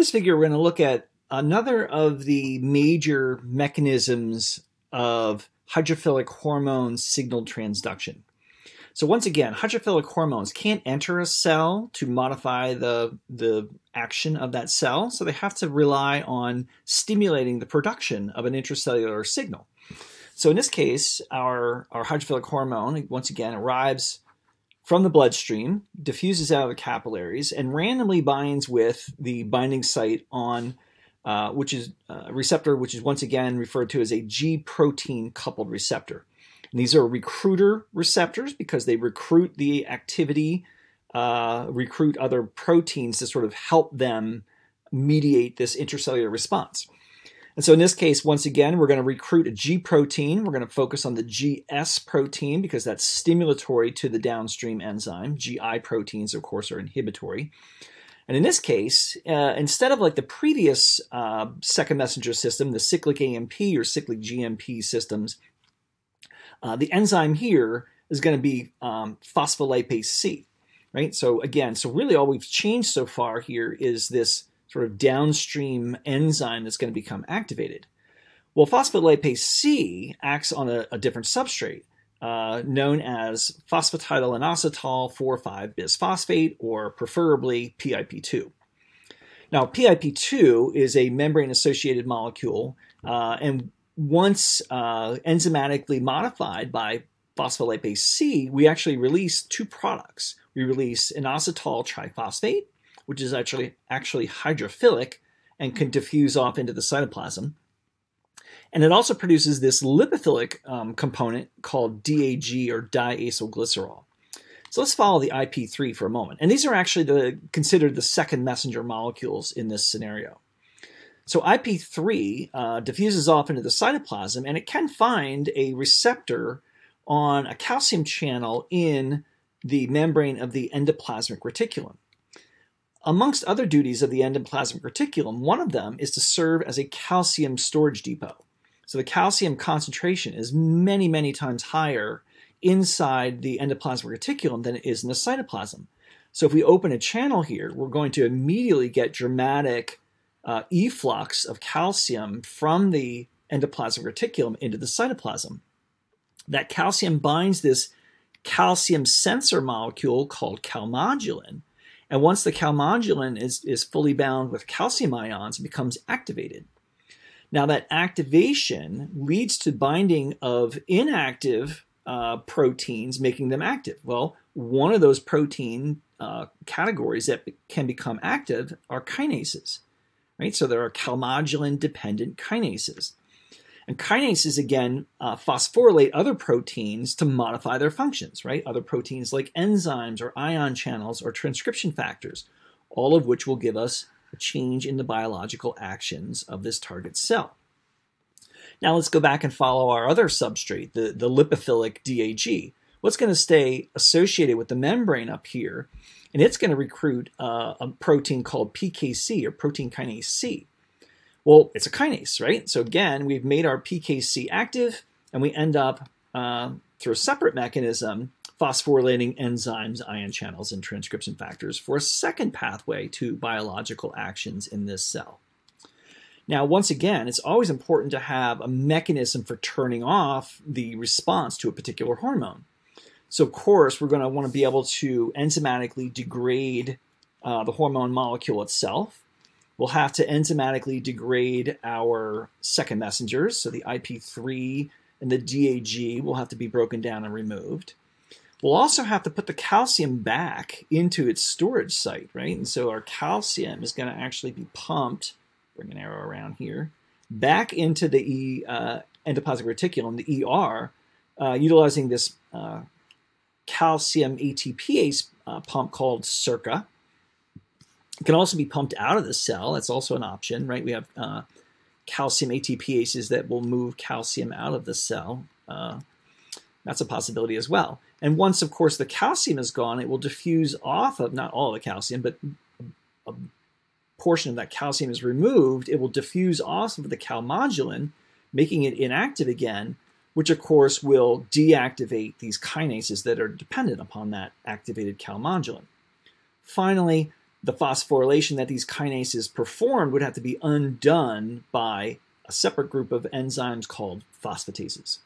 this figure, we're going to look at another of the major mechanisms of hydrophilic hormone signal transduction. So once again, hydrophilic hormones can't enter a cell to modify the action of that cell, so they have to rely on stimulating the production of an intracellular signal. So in this case, our hydrophilic hormone, once again, arrives from the bloodstream, diffuses out of the capillaries, and randomly binds with the binding site on which is a receptor, which is once again referred to as a G protein coupled receptor. And these are recruiter receptors because they recruit the activity, recruit other proteins to sort of help them mediate this intracellular response. And so in this case, once again, we're going to recruit a G protein. We're going to focus on the GS protein because that's stimulatory to the downstream enzyme. GI proteins, of course, are inhibitory. And in this case, instead of like the previous second messenger system, the cyclic AMP or cyclic GMP systems, the enzyme here is going to be phospholipase C, right? So again, so really all we've changed so far here is this sort of downstream enzyme that's going to become activated. Well, phospholipase C acts on a different substrate known as phosphatidylinositol 4,5-bisphosphate, or preferably PIP2. Now, PIP2 is a membrane-associated molecule, and once enzymatically modified by phospholipase C, we actually release two products. We release inositol triphosphate, which is actually hydrophilic and can diffuse off into the cytoplasm. And it also produces this lipophilic component called DAG, or diacylglycerol. So let's follow the IP3 for a moment. And these are actually considered the second messenger molecules in this scenario. So IP3 diffuses off into the cytoplasm, and it can find a receptor on a calcium channel in the membrane of the endoplasmic reticulum. Amongst other duties of the endoplasmic reticulum, one of them is to serve as a calcium storage depot. So the calcium concentration is many, many times higher inside the endoplasmic reticulum than it is in the cytoplasm. So if we open a channel here, we're going to immediately get dramatic efflux of calcium from the endoplasmic reticulum into the cytoplasm. That calcium binds this calcium sensor molecule called calmodulin, and once the calmodulin is fully bound with calcium ions, it becomes activated. Now that activation leads to binding of inactive proteins, making them active. Well, one of those protein categories that can become active are kinases, right? So there are calmodulin-dependent kinases. And kinases, again, phosphorylate other proteins to modify their functions, right? Other proteins like enzymes or ion channels or transcription factors, all of which will give us a change in the biological actions of this target cell. Now let's go back and follow our other substrate, the lipophilic DAG. What's going to stay associated with the membrane up here, and it's going to recruit a protein called PKC, or protein kinase C. Well, it's a kinase, right? So again, we've made our PKC active, and we end up, through a separate mechanism, phosphorylating enzymes, ion channels, and transcription factors for a second pathway to biological actions in this cell. Now, once again, it's always important to have a mechanism for turning off the response to a particular hormone. So, of course, we're going to want to be able to enzymatically degrade the hormone molecule itself. We'll have to enzymatically degrade our second messengers, so the IP3 and the DAG will have to be broken down and removed. We'll also have to put the calcium back into its storage site, right? And so our calcium is going to actually be pumped, bring an arrow around here, back into the endoplasmic reticulum, the ER, utilizing this calcium ATPase pump called CIRCA. It can also be pumped out of the cell. That's also an option, right? We have calcium ATPases that will move calcium out of the cell. That's a possibility as well. And once, of course, the calcium is gone, it will diffuse off of, not all the calcium, but a portion of that calcium is removed. It will diffuse off of the calmodulin, making it inactive again, which, of course, will deactivate these kinases that are dependent upon that activated calmodulin. Finally, the phosphorylation that these kinases performed would have to be undone by a separate group of enzymes called phosphatases.